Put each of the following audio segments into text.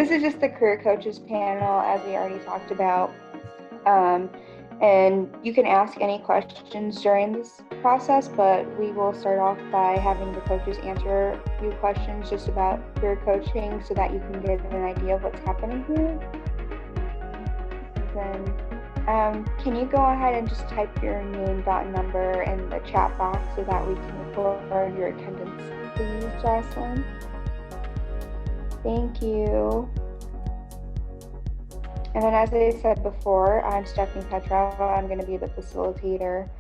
This is just the career coaches panel, as we already talked about. And you can ask any questions during this process, but we will start off by having the coaches answer a few questions just about career coaching so that you can get an idea of what's happening here. Then, can you go ahead and just type your name, number in the chat box so that we can record your attendance, please, Jocelyn? Thank you. And then, as I said before, I'm Stephanie Petrova. I'm going to be the facilitator.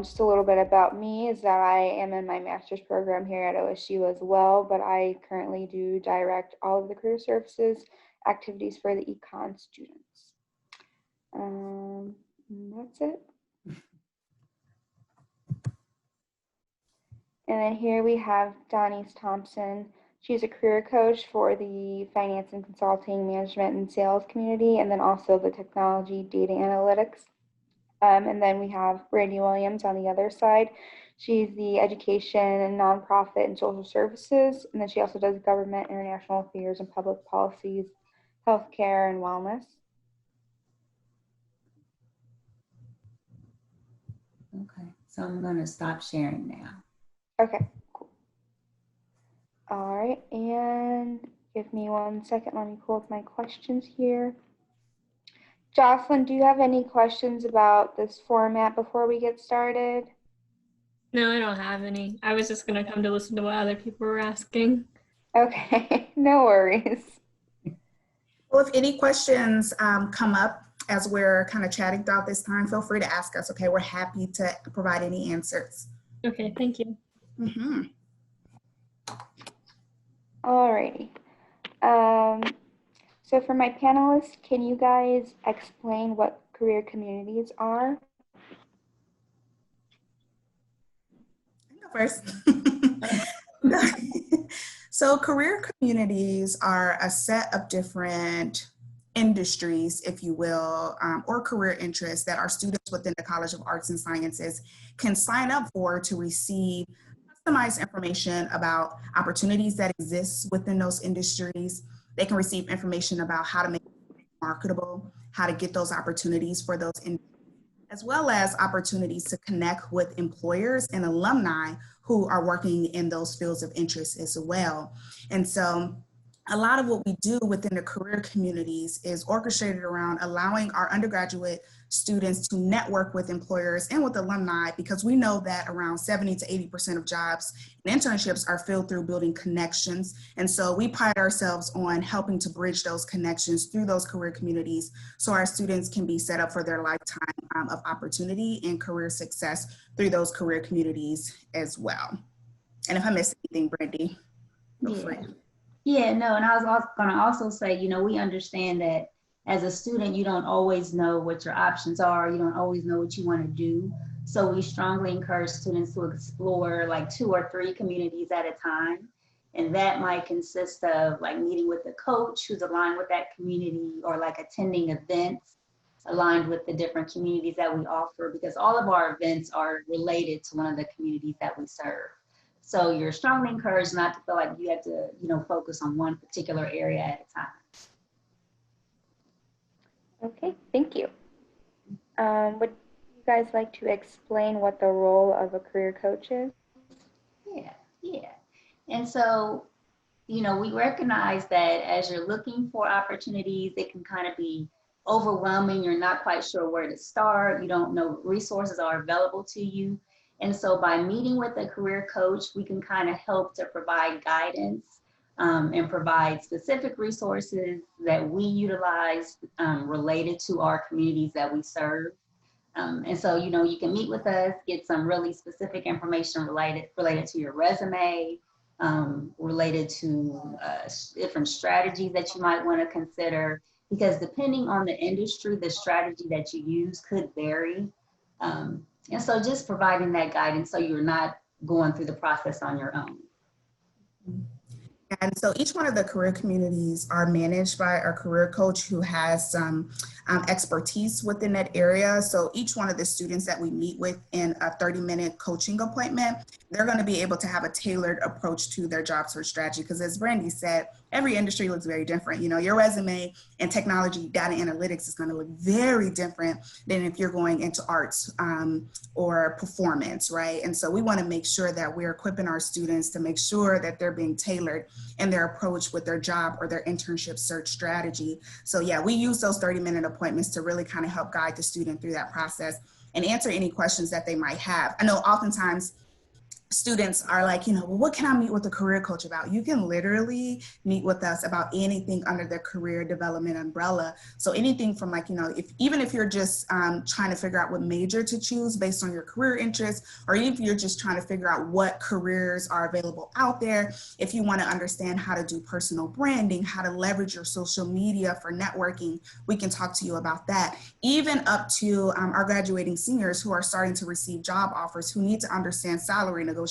Just a little bit about me is that I am in my master's program here at OSU as well, but I currently do direct all of the career services activities for the econ students. That's it. And then here we have Donnie Thompson. She's a career coach for the finance and consulting, management and sales community, and then also the technology, data analytics. And then we have Brandy Williams on the other side. She's the education and nonprofit and social services. And then she also does government, international affairs and public policies, healthcare and wellness. Okay, so I'm going to stop sharing now. Okay, cool. All right, and give me 1 second. Let me pull up my questions here. Jocelyn, do you have any questions about this format before we get started? No, I don't have any. I was just going to come to listen to what other people were asking. Okay, no worries. Well, if any questions come up as we're kind of chatting throughout this time, feel free to ask us, okay? We're happy to provide any answers. Okay, thank you. Mm-hmm. All righty. So for my panelists, can you guys explain what career communities are? I go first. So career communities are a set of different industries, if you will, or career interests that our students within the College of Arts and Sciences can sign up for to receive customized information about opportunities that exist within those industries. They can receive information about how to make it marketable, how to get those opportunities for those industries, as well as opportunities to connect with employers and alumni who are working in those fields of interest as well. And so a lot of what we do within the career communities is orchestrated around allowing our undergraduate students to network with employers and with alumni, because we know that around 70 to 80% of jobs and internships are filled through building connections. And so we pride ourselves on helping to bridge those connections through those career communities so our students can be set up for their lifetime of opportunity and career success through those career communities as well. And if I missed anything, Brandy, feel free. Yeah, no, and I was also going to also say, you know, we understand that as a student, you don't always know what your options are. You don't always know what you want to do. So we strongly encourage students to explore like 2 or 3 communities at a time. And that might consist of like meeting with a coach who's aligned with that community, or like attending events aligned with the different communities that we offer, because all of our events are related to one of the communities that we serve. So you're strongly encouraged not to feel like you have to, you know, focus on one particular area at a time. Okay, thank you. Would you guys like to explain what the role of a career coach is? Yeah. And so, you know, we recognize that as you're looking for opportunities, it can kind of be overwhelming. You're not quite sure where to start. You don't know what resources are available to you. And so by meeting with a career coach, we can kind of help to provide guidance and provide specific resources that we utilize related to our communities that we serve. And so, you know, you can meet with us, get some really specific information related to your resume, related to different strategies that you might want to consider, because depending on the industry, the strategy that you use could vary. And so just providing that guidance so you're not going through the process on your own. And so each one of the career communities are managed by a career coach who has some expertise within that area. So each one of the students that we meet with in a 30-minute coaching appointment, they're going to be able to have a tailored approach to their job search strategy. Because as Brandy said, every industry looks very different. You know, your resume in technology, data analytics is going to look very different than if you're going into arts or performance, right? And so we want to make sure that we're equipping our students to make sure that they're being tailored in their approach with their job or their internship search strategy. So yeah, we use those 30-minute appointments to really kind of help guide the student through that process and answer any questions that they might have. I know oftentimes students are like, you know, well, what can I meet with a career coach about? You can literally meet with us about anything under the career development umbrella. So anything from like, you know, even if you're just trying to figure out what major to choose based on your career interests, or even if you're just trying to figure out what careers are available out there, if you want to understand how to do personal branding, how to leverage your social media for networking, we can talk to you about that. Even up to our graduating seniors who are starting to receive job offers, who need to understand salary negotiation,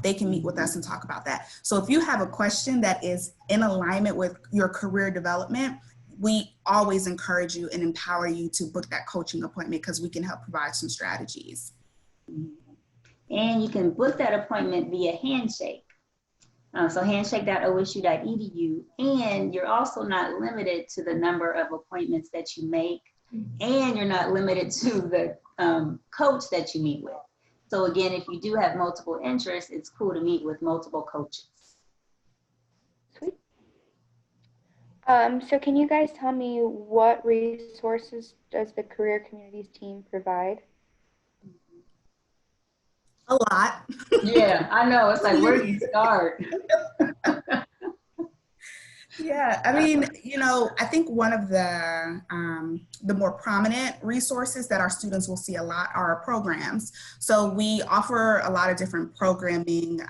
they can meet with us and talk about that. So if you have a question that is in alignment with your career development, we always encourage you and empower you to book that coaching appointment because we can help provide some strategies. And you can book that appointment via Handshake. So handshake.osu.edu. And you're also not limited to the number of appointments that you make. And you're not limited to the coach that you meet with. So again, if you do have multiple interests, it's cool to meet with multiple coaches. Sweet. So can you guys tell me what resources does the Career Communities team provide? A lot. Yeah, I know. It's like, where do you start? Yeah, I mean, you know, I think one of the more prominent resources that our students will see a lot are our programs. So we offer a lot of different programming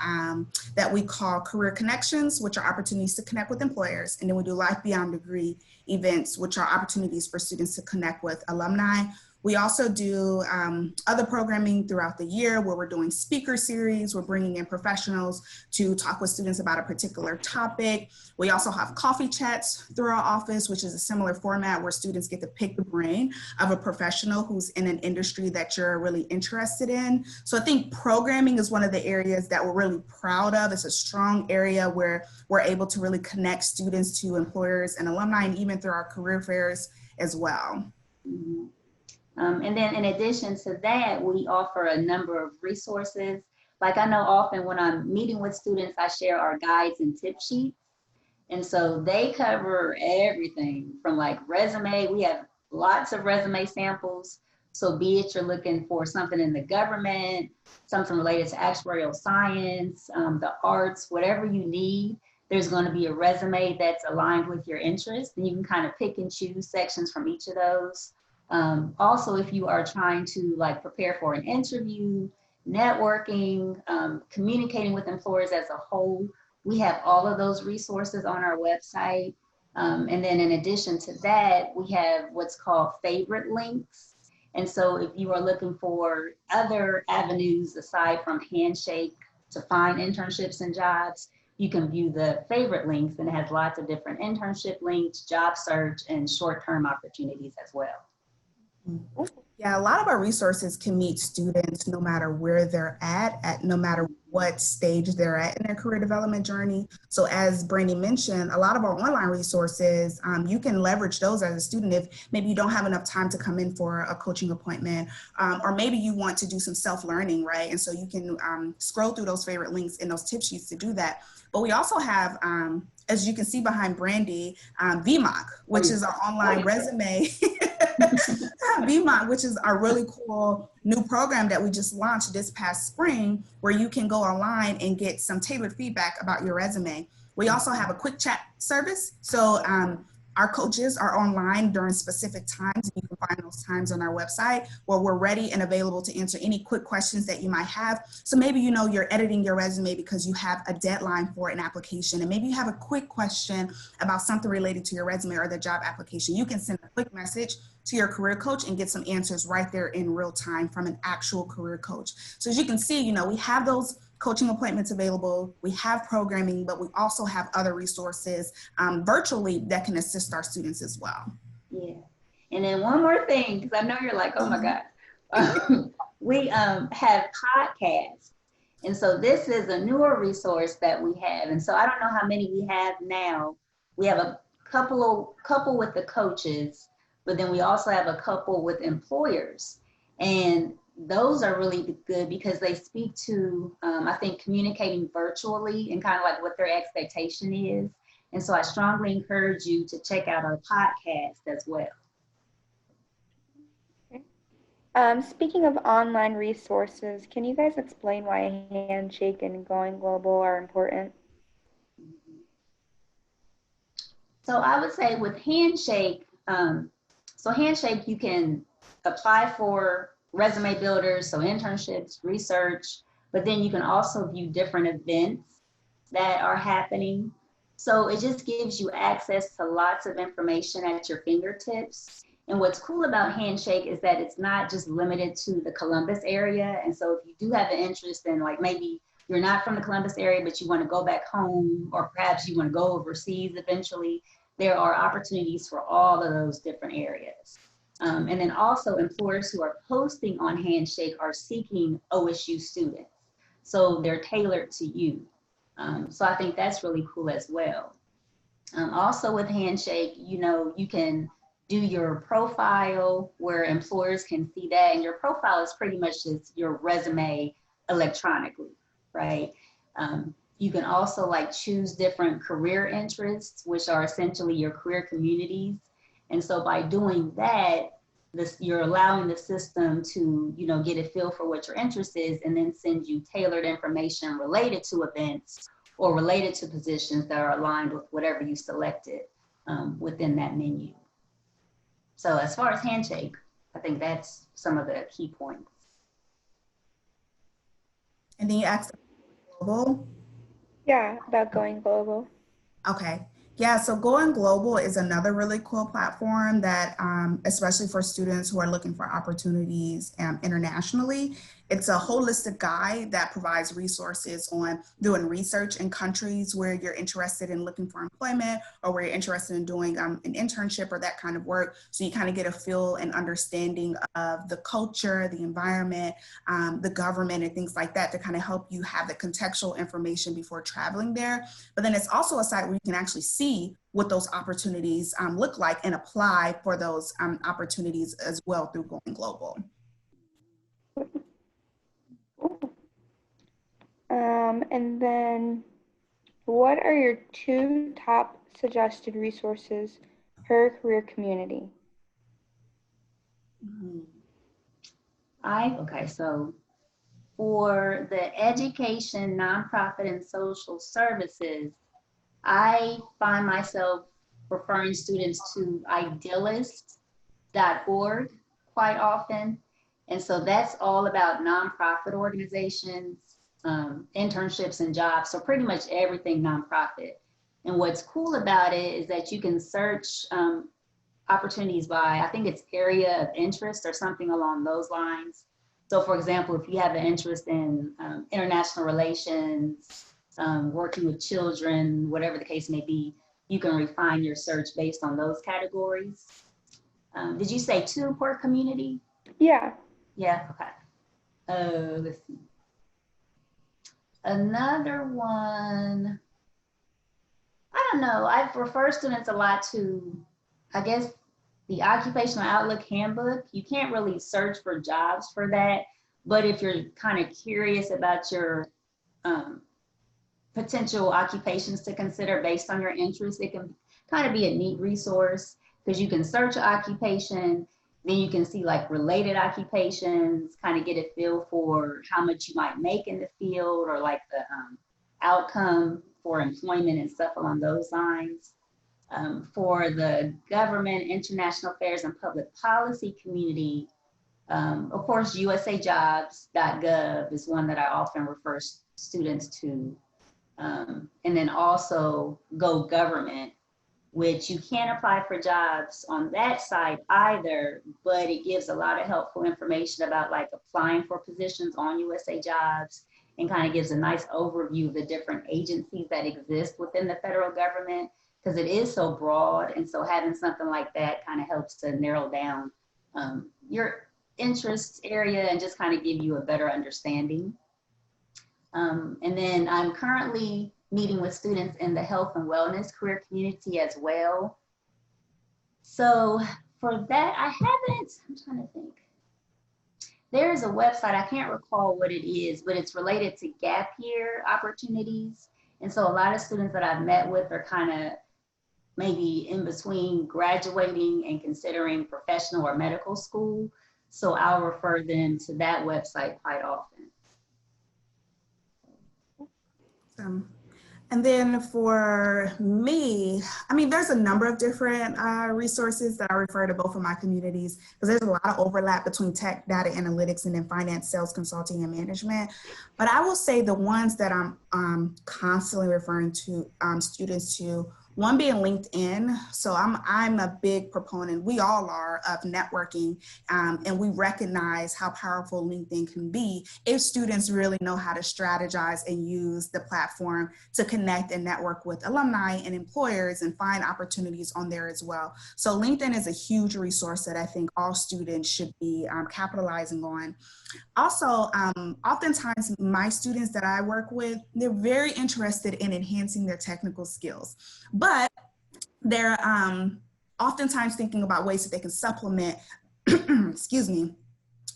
that we call career connections, which are opportunities to connect with employers. And then we do life beyond degree events, which are opportunities for students to connect with alumni. We also do other programming throughout the year where we're doing speaker series. We're bringing in professionals to talk with students about a particular topic. We also have coffee chats through our office, which is a similar format where students get to pick the brain of a professional who's in an industry that you're really interested in. So I think programming is one of the areas that we're really proud of. It's a strong area where we're able to really connect students to employers and alumni, and even through our career fairs as well. Mm-hmm. And then in addition to that, we offer a number of resources. Like I know often when I'm meeting with students, I share our guides and tip sheets. And so they cover everything from like resume. We have lots of resume samples. So be it you're looking for something in the government, something related to actuarial science, the arts, whatever you need, there's going to be a resume that's aligned with your interests. And you can kind of pick and choose sections from each of those. Also, if you are trying to like prepare for an interview, networking, communicating with employers as a whole, we have all of those resources on our website. And then in addition to that, we have what's called favorite links. And so if you are looking for other avenues aside from Handshake to find internships and jobs, you can view the favorite links, and it has lots of different internship links, job search, and short-term opportunities as well. Yeah, a lot of our resources can meet students no matter where they're at no matter what stage they're at in their career development journey. So as Brandy mentioned, a lot of our online resources, you can leverage those as a student if maybe you don't have enough time to come in for a coaching appointment, or maybe you want to do some self-learning, right? And so you can scroll through those favorite links in those tip sheets to do that. But we also have, as you can see behind Brandy, VMOC, which is our online resume. VMOC, which is our really cool new program that we just launched this past spring, where you can go online and get some tailored feedback about your resume. We also have a quick chat service. So our coaches are online during specific times. You can find those times on our website where we're ready and available to answer any quick questions that you might have. So maybe you know you're editing your resume because you have a deadline for an application, and maybe you have a quick question about something related to your resume or the job application. You can send a quick message to your career coach and get some answers right there in real time from an actual career coach. So as you can see, you know, we have those coaching appointments available. We have programming, but we also have other resources virtually that can assist our students as well. Yeah. And then one more thing, because I know you're like, oh my God. We have podcasts. And so this is a newer resource that we have. And so I don't know how many we have now. We have a couple with the coaches, but then we also have a couple with employers. And those are really good because they speak to, I think, communicating virtually and kind of like what their expectation is. And so I strongly encourage you to check out our podcast as well. Speaking of online resources, can you guys explain why Handshake and Going Global are important? So I would say with Handshake, Handshake, you can apply for resume builders, so internships, research, but then you can also view different events that are happening. So it just gives you access to lots of information at your fingertips. And what's cool about Handshake is that it's not just limited to the Columbus area. And so if you do have an interest in, like, maybe you're not from the Columbus area, but you want to go back home, or perhaps you want to go overseas eventually, there are opportunities for all of those different areas. And then also employers who are posting on Handshake are seeking OSU students. So they're tailored to you. So I think that's really cool as well. Also with Handshake, you can do your profile where employers can see that, and your profile is pretty much just your resume electronically, right? You can also like choose different career interests, which are essentially your career communities. And so by doing that, you're allowing the system to, get a feel for what your interest is, and then send you tailored information related to events or related to positions that are aligned with whatever you selected within that menu. So as far as Handshake, I think that's some of the key points. And then you asked global. Yeah, about Going Global. Okay. Yeah, so Going Global is another really cool platform that, especially for students who are looking for opportunities internationally, it's a holistic guide that provides resources on doing research in countries where you're interested in looking for employment, or where you're interested in doing an internship or that kind of work. So you kind of get a feel and understanding of the culture, the environment, the government, and things like that to kind of help you have the contextual information before traveling there. But then it's also a site where you can actually see what those opportunities look like and apply for those opportunities as well through Going Global. And then what are your 2 top suggested resources per career community? So for the education, nonprofit, and social services, I find myself referring students to idealist.org quite often. And so that's all about nonprofit organizations, internships, and jobs. So pretty much everything nonprofit. And what's cool about it is that you can search opportunities by, I think it's area of interest or something along those lines. So for example, if you have an interest in international relations, working with children, whatever the case may be, you can refine your search based on those categories. Did you say 2 per community? Yeah. Yeah, okay. Let's see. Another one, I don't know, I refer students a lot to, I guess, the Occupational Outlook Handbook. You can't really search for jobs for that, but if you're kind of curious about your potential occupations to consider based on your interests, it can kind of be a neat resource because you can search an occupation, then you can see like related occupations, kind of get a feel for how much you might make in the field, or like the outcome for employment and stuff along those lines. For the government, international affairs, and public policy community, of course, usajobs.gov is one that I often refer students to. And then also Go Government, which you can't apply for jobs on that site either, but it gives a lot of helpful information about like applying for positions on USA Jobs and kind of gives a nice overview of the different agencies that exist within the federal government, because it is so broad. And so having something like that kind of helps to narrow down your interest area and just kind of give you a better understanding. And then I'm currently meeting with students in the health and wellness career community as well. So for that, I'm trying to think. There is a website, I can't recall what it is, but it's related to gap year opportunities. And so a lot of students that I've met with are kind of maybe in between graduating and considering professional or medical school. So I'll refer them to that website quite often. And then for me, I mean, there's a number of different resources that I refer to both of my communities, because there's a lot of overlap between tech, data analytics, and then finance, sales, consulting, and management. But I will say the ones that I'm constantly referring to students to, one being LinkedIn. So I'm a big proponent, we all are, of networking, and we recognize how powerful LinkedIn can be if students really know how to strategize and use the platform to connect and network with alumni and employers and find opportunities on there as well. So LinkedIn is a huge resource that I think all students should be capitalizing on. Also, oftentimes my students that I work with, they're very interested in enhancing their technical skills, but they're oftentimes thinking about ways that they can supplement, excuse me,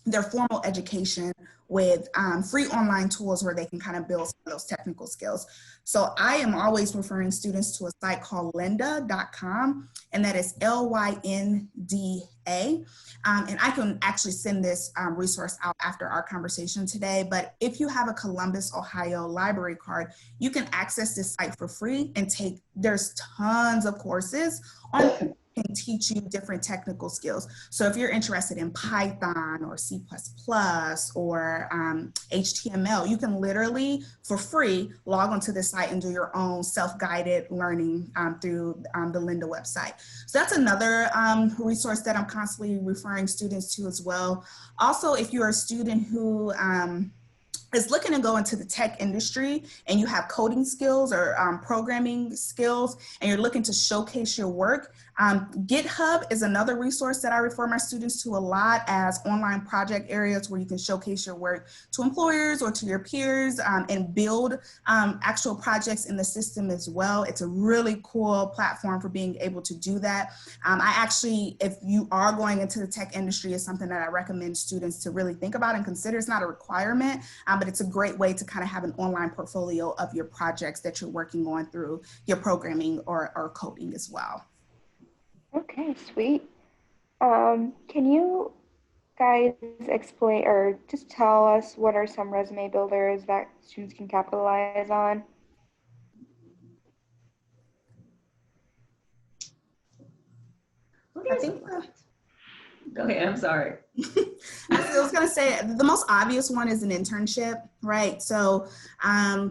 their formal education with free online tools where they can kind of build some of those technical skills. So I am always referring students to a site called lynda.com, and that is Lynda. And I can actually send this resource out after our conversation today, but if you have a Columbus, Ohio library card, you can access this site for free and there's tons of courses on can teach you different technical skills. So if you're interested in Python or C++ or HTML, you can literally, for free, log onto the site and do your own self-guided learning through the Lynda website. So that's another resource that I'm constantly referring students to as well. Also, if you're a student who is looking to go into the tech industry and you have coding skills or programming skills and you're looking to showcase your work, GitHub is another resource that I refer my students to a lot as online project areas where you can showcase your work to employers or to your peers and build actual projects in the system as well. It's a really cool platform for being able to do that. I actually, if you are going into the tech industry, is something that I recommend students to really think about and consider. It's not a requirement, but it's a great way to kind of have an online portfolio of your projects that you're working on through your programming or coding as well. Okay, sweet. Can you guys explain or just tell us what are some resume builders that students can capitalize on? I think Go ahead, I'm sorry. I was going to say the most obvious one is an internship, right? So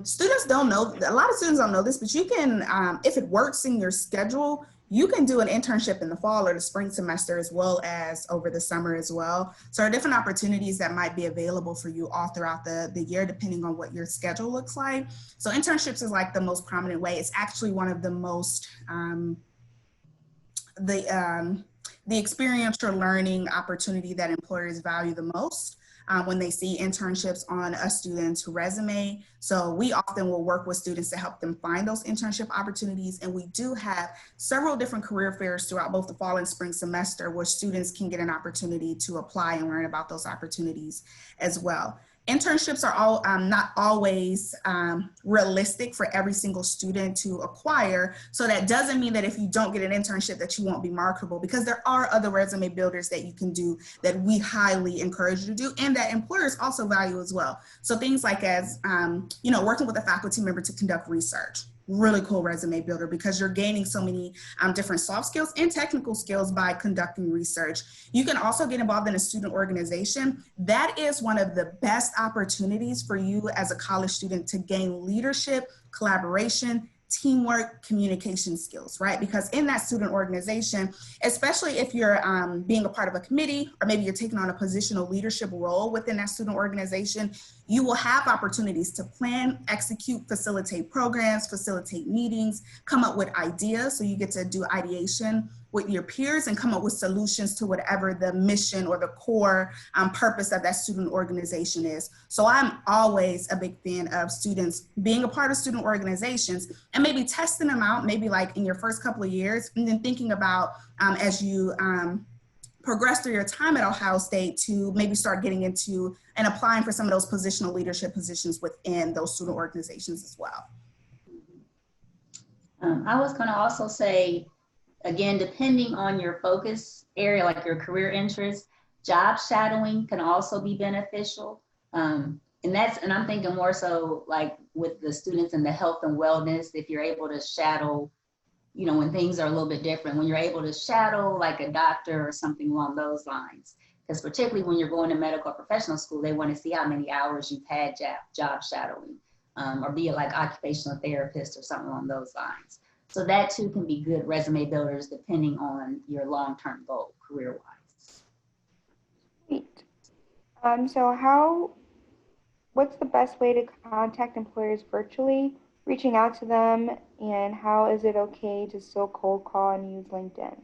students don't know, a lot of students don't know this, but you can, if it works in your schedule, you can do an internship in the fall or the spring semester as well as over the summer as well. So there are different opportunities that might be available for you all throughout the year, depending on what your schedule looks like. So internships is like the most prominent way. It's actually one of the most, the experiential learning opportunity that employers value the most when they see internships on a student's resume. So we often will work with students to help them find those internship opportunities. And we do have several different career fairs throughout both the fall and spring semester where students can get an opportunity to apply and learn about those opportunities as well. Internships are all not always realistic for every single student to acquire. So that doesn't mean that if you don't get an internship that you won't be marketable, because there are other resume builders that you can do that we highly encourage you to do and that employers also value as well. So things like as, working with a faculty member to conduct research. Really cool resume builder because you're gaining so many different soft skills and technical skills by conducting research. You can also get involved in a student organization. That is one of the best opportunities for you as a college student to gain leadership, collaboration, teamwork, communication skills, right? Because in that student organization, especially if you're being a part of a committee or maybe you're taking on a positional leadership role within that student organization, you will have opportunities to plan, execute, facilitate programs, facilitate meetings, come up with ideas. So you get to do ideation with your peers and come up with solutions to whatever the mission or the core purpose of that student organization is. So I'm always a big fan of students being a part of student organizations and maybe testing them out, maybe like in your first couple of years, and then thinking about as you progress through your time at Ohio State to maybe start getting into and applying for some of those positional leadership positions within those student organizations as well. I was going to also say, again, depending on your focus area, like your career interests, job shadowing can also be beneficial. And I'm thinking more so like with the students in the health and wellness, if you're able to shadow, you know, when things are a little bit different, when you're able to shadow like a doctor or something along those lines. Because particularly when you're going to medical or professional school, they want to see how many hours you've had job shadowing, or be it like occupational therapist or something along those lines. So that too can be good resume builders depending on your long-term goal career-wise. Great. What's the best way to contact employers virtually, reaching out to them, and how is it okay to still cold call and use LinkedIn?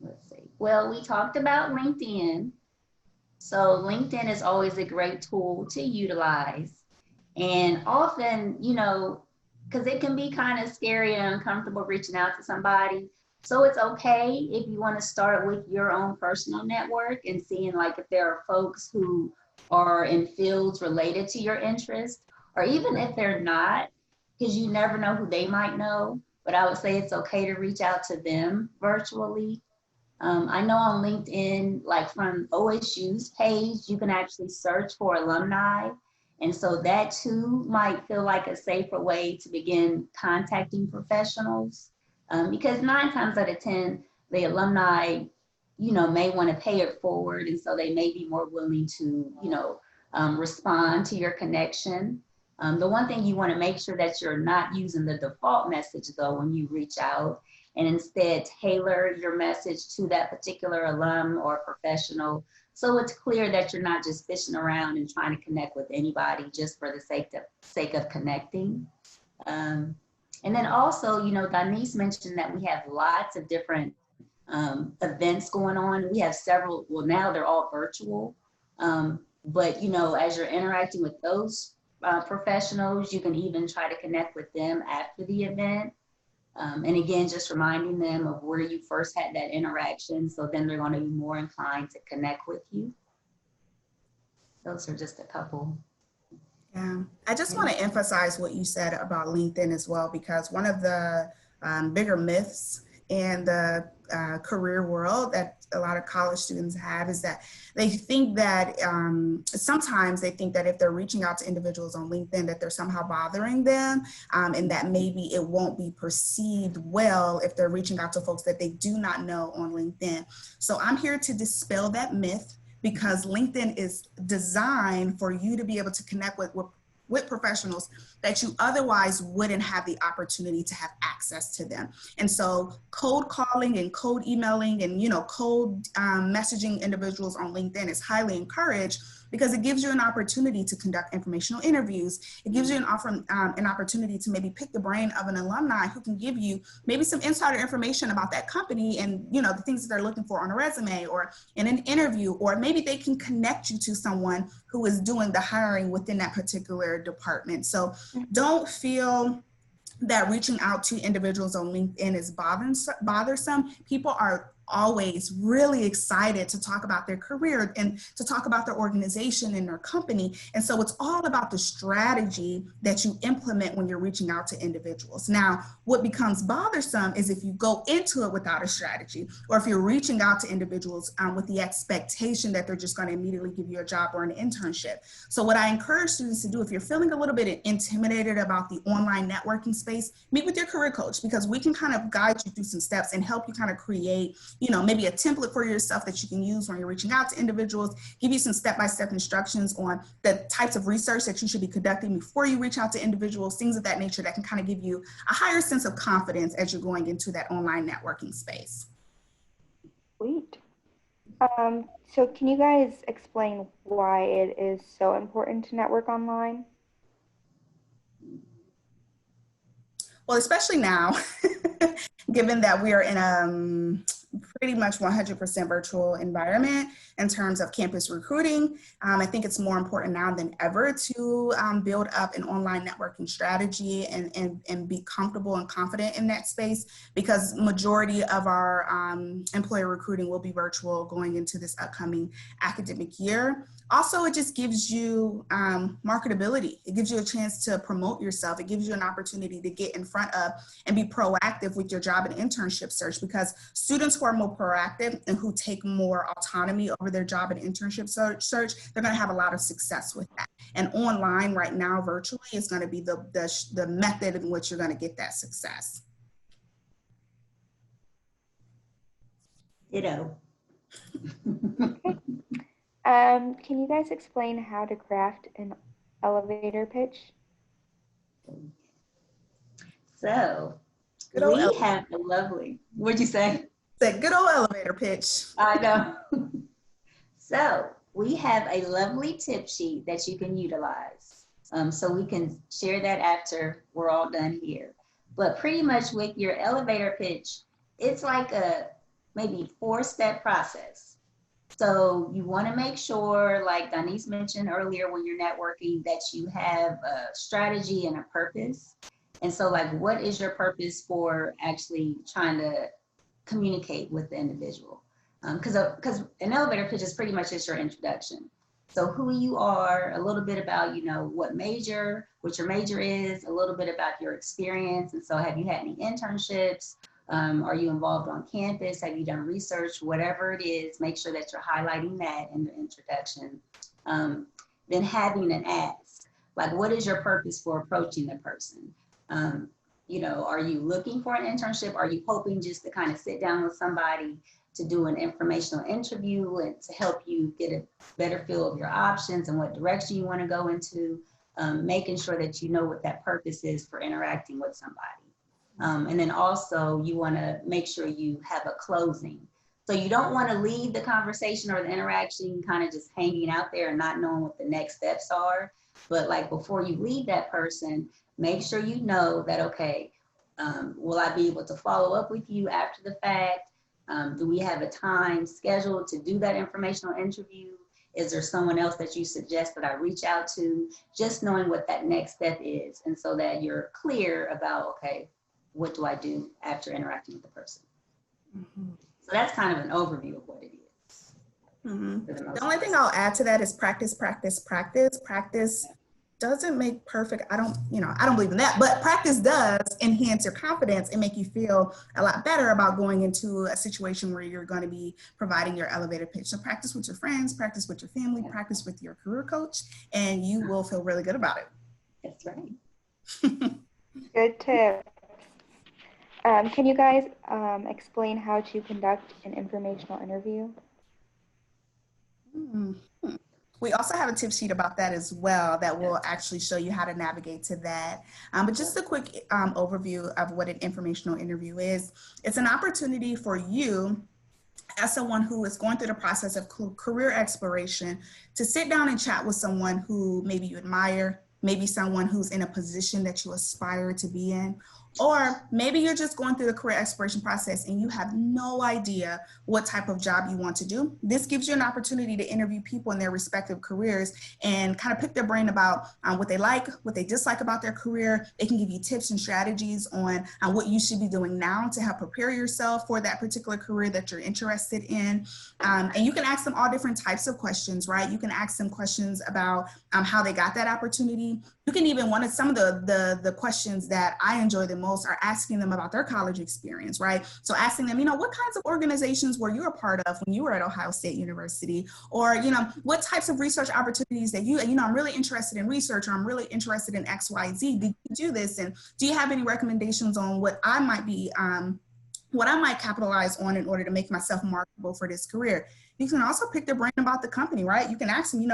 Let's see. Well, we talked about LinkedIn. So LinkedIn is always a great tool to utilize. And often, you know, because it can be kind of scary and uncomfortable reaching out to somebody. So it's okay if you want to start with your own personal network and seeing like if there are folks who are in fields related to your interest, or even if they're not, because you never know who they might know. But I would say it's okay to reach out to them virtually. I know on LinkedIn, like from OSU's page, you can actually search for alumni. And so that too might feel like a safer way to begin contacting professionals, because 9 times out of 10, the alumni, you know, may want to pay it forward. And so they may be more willing to, you know, respond to your connection. The one thing you want to make sure that you're not using the default message though when you reach out, and instead tailor your message to that particular alum or professional. So it's clear that you're not just fishing around and trying to connect with anybody just for the sake of connecting. And then also, you know, Denise mentioned that we have lots of different events going on. We have several, well, now they're all virtual. But, you know, as you're interacting with those professionals, you can even try to connect with them after the event. And again, just reminding them of where you first had that interaction. So then they're going to be more inclined to connect with you. Those are just a couple. Yeah, I just want to emphasize what you said about LinkedIn as well, because one of the bigger myths in the career world that a lot of college students have is that they think that sometimes they think that if they're reaching out to individuals on LinkedIn that they're somehow bothering them, and that maybe it won't be perceived well if they're reaching out to folks that they do not know on LinkedIn. So I'm here to dispel that myth, because LinkedIn is designed for you to be able to connect with professionals that you otherwise wouldn't have the opportunity to have access to them. And so cold calling and cold emailing and, you know, cold messaging individuals on LinkedIn is highly encouraged, because it gives you an opportunity to conduct informational interviews. It gives you an opportunity to maybe pick the brain of an alumni who can give you maybe some insider information about that company and, you know, the things that they're looking for on a resume or in an interview, or maybe they can connect you to someone who is doing the hiring within that particular department. So don't feel that reaching out to individuals on LinkedIn is bothersome. People are always really excited to talk about their career and to talk about their organization and their company. And so it's all about the strategy that you implement when you're reaching out to individuals. Now, what becomes bothersome is if you go into it without a strategy, or if you're reaching out to individuals with the expectation that they're just going to immediately give you a job or an internship. So what I encourage students to do, if you're feeling a little bit intimidated about the online networking space, meet with your career coach, because we can kind of guide you through some steps and help you kind of create, you know, maybe a template for yourself that you can use when you're reaching out to individuals, give you some step-by-step instructions on the types of research that you should be conducting before you reach out to individuals, things of that nature that can kind of give you a higher sense of confidence as you're going into that online networking space. Sweet. So can you guys explain why it is so important to network online? Well, especially now, given that we are in a pretty much 100% virtual environment in terms of campus recruiting, I think it's more important now than ever to build up an online networking strategy and be comfortable and confident in that space, because majority of our employer recruiting will be virtual going into this upcoming academic year. Also, it just gives you marketability. It gives you a chance to promote yourself. It gives you an opportunity to get in front of and be proactive with your job and internship search, because students who are more proactive and who take more autonomy over their job and internship search, they're going to have a lot of success with that. And online right now, virtually, is going to be the method in which you're going to get that success. Ditto. Okay. Can you guys explain how to craft an elevator pitch? So Good old we have a lovely, what'd you say? That good old elevator pitch. I know. So we have a lovely tip sheet that you can utilize. So we can share that after we're all done here. But pretty much with your elevator pitch, it's like a maybe 4-step process. So you want to make sure, like Denise mentioned earlier when you're networking, that you have a strategy and a purpose. And so like, what is your purpose for actually trying to communicate with the individual? Because an elevator pitch is pretty much just your introduction. So who you are, a little bit about, what your major is, a little bit about your experience. And so have you had any internships? Are you involved on campus? Have you done research? Whatever it is, make sure that you're highlighting that in the introduction. Then having an ask, like what is your purpose for approaching the person? Are you looking for an internship? Are you hoping just to kind of sit down with somebody to do an informational interview and to help you get a better feel of your options and what direction you want to go into? Making sure that you know what that purpose is for interacting with somebody. And then also you want to make sure you have a closing. So you don't want to leave the conversation or the interaction kind of just hanging out there and not knowing what the next steps are. But like before you leave that person, make sure you know that, okay, will I be able to follow up with you after the fact? Do we have a time scheduled to do that informational interview? Is there someone else that you suggest that I reach out to? Just knowing what that next step is. And so that you're clear about, okay, what do I do after interacting with the person? Mm-hmm. So that's kind of an overview of what it is. Mm-hmm. The only thing I'll add to that is practice, practice, practice. Practice doesn't make perfect. I don't believe in that, but practice does enhance your confidence and make you feel a lot better about going into a situation where you're going to be providing your elevator pitch. So practice with your friends, practice with your family, practice with your career coach, and you will feel really good about it. That's right. Good tip. Can you guys explain how to conduct an informational interview? We also have a tip sheet about that as well that will actually show you how to navigate to that. But just a quick overview of what an informational interview is. It's an opportunity for you as someone who is going through the process of career exploration to sit down and chat with someone who maybe you admire, maybe someone who's in a position that you aspire to be in, or maybe you're just going through the career exploration process and you have no idea what type of job you want to do. This gives you an opportunity to interview people in their respective careers and kind of pick their brain about what they like, what they dislike about their career. They can give you tips and strategies on what you should be doing now to help prepare yourself for that particular career that you're interested in. And you can ask them all different types of questions, right? You can ask them questions about how they got that opportunity. You can even, some of the questions that I enjoy the most are asking them about their college experience, right? So asking them, what kinds of organizations were you a part of when you were at Ohio State University? Or, what types of research opportunities that I'm really interested in research, or I'm really interested in X, Y, Z. Did you do this? And do you have any recommendations on what I might capitalize on in order to make myself marketable for this career? You can also pick their brain about the company, right? You can ask them,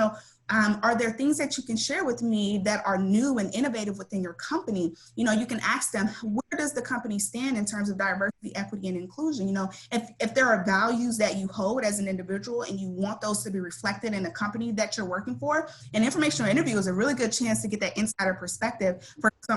Are there things that you can share with me that are new and innovative within your company? You know, you can ask them, where does the company stand in terms of diversity, equity, and inclusion? You know, if there are values that you hold as an individual and you want those to be reflected in the company that you're working for, an informational interview is a really good chance to get that insider perspective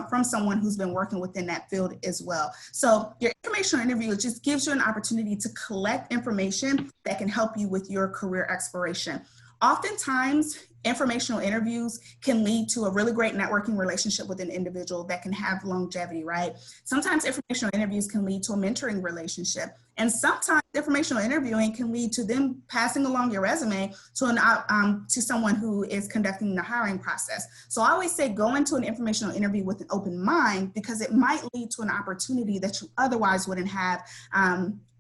from someone who's been working within that field as well. So your informational interview just gives you an opportunity to collect information that can help you with your career exploration. Oftentimes, informational interviews can lead to a really great networking relationship with an individual that can have longevity, right? Sometimes informational interviews can lead to a mentoring relationship. And sometimes informational interviewing can lead to them passing along your resume to someone who is conducting the hiring process. So I always say go into an informational interview with an open mind, because it might lead to an opportunity that you otherwise wouldn't have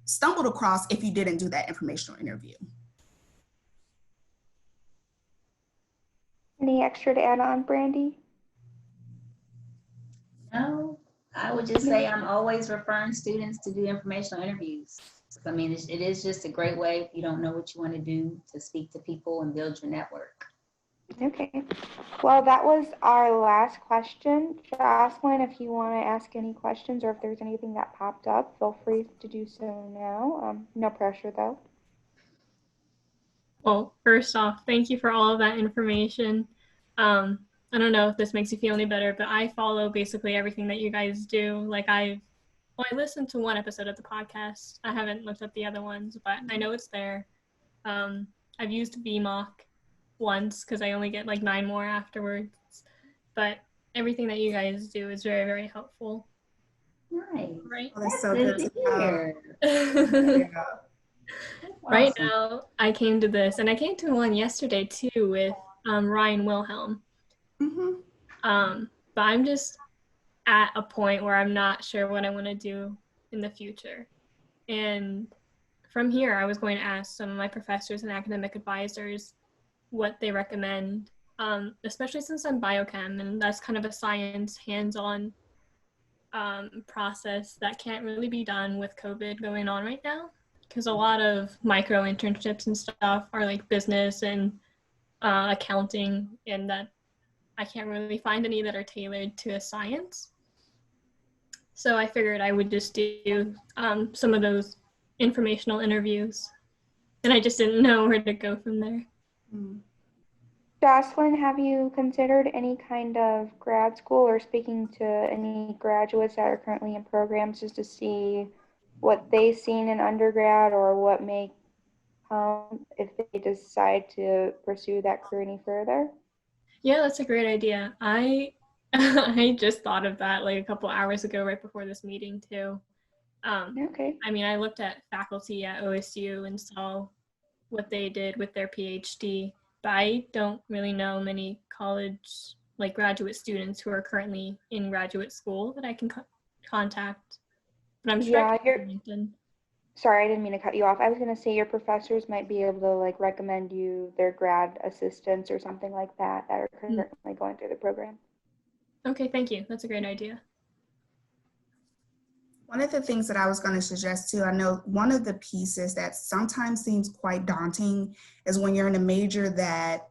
stumbled across if you didn't do that informational interview. Any extra to add on, Brandy? No, I would just say I'm always referring students to do informational interviews. I mean, it is just a great way, if you don't know what you want to do, to speak to people and build your network. Okay. Well, that was our last question. Jocelyn, if you want to ask any questions or if there's anything that popped up, feel free to do so now. No pressure, though. Well, first off, thank you for all of that information. I don't know if this makes you feel any better, but I follow basically everything that you guys do. Like I listened to one episode of the podcast. I haven't looked at the other ones, but I know it's there. I've used VMock once because I only get like 9 more afterwards. But everything that you guys do is very, very helpful. Nice. Right? Oh, that's so good to hear. Yeah. Right Awesome. now, I came to this, and I came to one yesterday too with Ryan Wilhelm. But I'm just at a point where I'm not sure what I want to do in the future. And from here, I was going to ask some of my professors and academic advisors what they recommend, especially since I'm biochem, and that's kind of a science hands-on process that can't really be done with COVID going on right now, because a lot of micro internships and stuff are like business and accounting, and that I can't really find any that are tailored to a science. So I figured I would just do some of those informational interviews, and I just didn't know where to go from there. Jocelyn, have you considered any kind of grad school or speaking to any graduates that are currently in programs just to see what they've seen in undergrad or what may come if they decide to pursue that career any further? Yeah, that's a great idea. I I just thought of that like a couple hours ago right before this meeting too. Okay. I mean, I looked at faculty at OSU and saw what they did with their PhD, but I don't really know many college, like graduate students who are currently in graduate school that I can contact. But I'm sure I can find LinkedIn. Sorry, I didn't mean to cut you off. I was going to say your professors might be able to like recommend you their grad assistants or something like that that are currently going through the program. Okay, thank you. That's a great idea. One of the things that I was going to suggest too, I know one of the pieces that sometimes seems quite daunting is when you're in a major that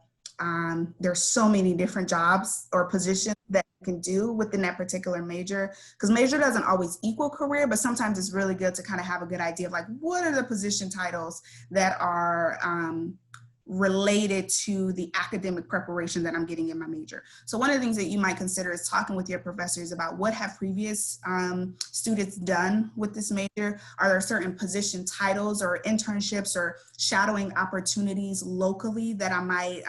there's so many different jobs or positions that you can do within that particular major, because major doesn't always equal career, but sometimes it's really good to kind of have a good idea of like, what are the position titles that are related to the academic preparation that I'm getting in my major. So one of the things that you might consider is talking with your professors about what have previous students done with this major. Are there certain position titles or internships or shadowing opportunities locally that I might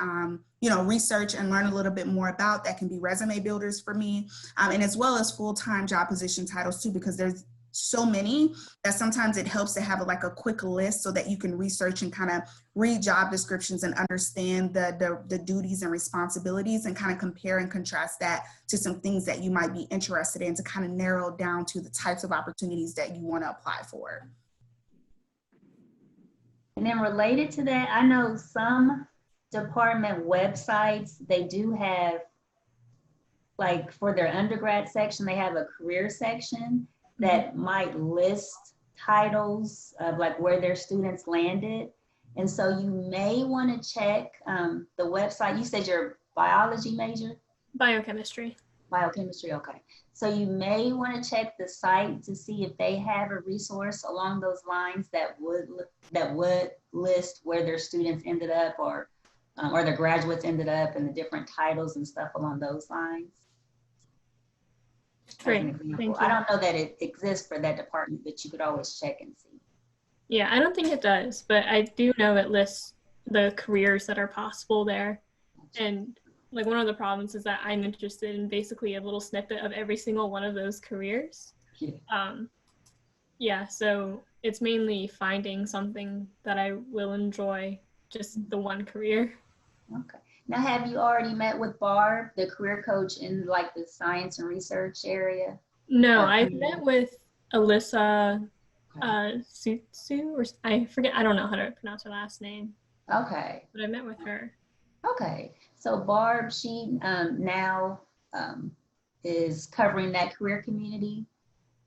research and learn a little bit more about that can be resume builders for me, and as well as full-time job position titles too, because there's so many that sometimes it helps to have like a quick list so that you can research and kind of read job descriptions and understand the duties and responsibilities and kind of compare and contrast that to some things that you might be interested in to kind of narrow down to the types of opportunities that you want to apply for. And then related to that, I know some department websites, they do have, like for their undergrad section, they have a career section that might list titles of like where their students landed. And so you may want to check the website. You said you're a biology major? Biochemistry. Biochemistry, okay. So you may want to check the site to see if they have a resource along those lines that would list where their students ended up, or their graduates ended up, and the different titles and stuff along those lines. Great, thank you. I don't know that it exists for that department, but you could always check and see. Yeah, I don't think it does, but I do know it lists the careers that are possible there. And like one of the problems is that I'm interested in basically a little snippet of every single one of those careers. Yeah, so it's mainly finding something that I will enjoy, just the one career. Okay. Now, have you already met with Barb, the career coach in like the science and research area? No, I've met with Alyssa Sutsu, or I forget, I don't know how to pronounce her last name. Okay. But I met with her. Okay. So Barb, she now is covering that career community.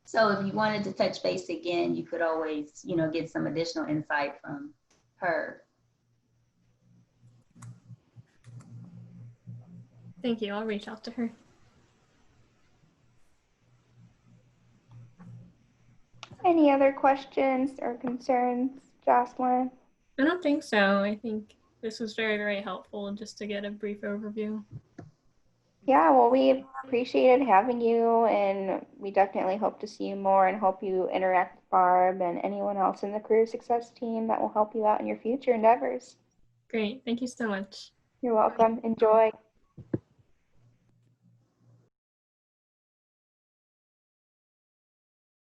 So if you wanted to touch base again, you could always, get some additional insight from her. Thank you. I'll reach out to her. Any other questions or concerns, Jocelyn? I don't think so. I think this was very, very helpful just to get a brief overview. Yeah, well, we appreciated having you, and we definitely hope to see you more and hope you interact with Barb and anyone else in the career success team that will help you out in your future endeavors. Great. Thank you so much. You're welcome. Enjoy.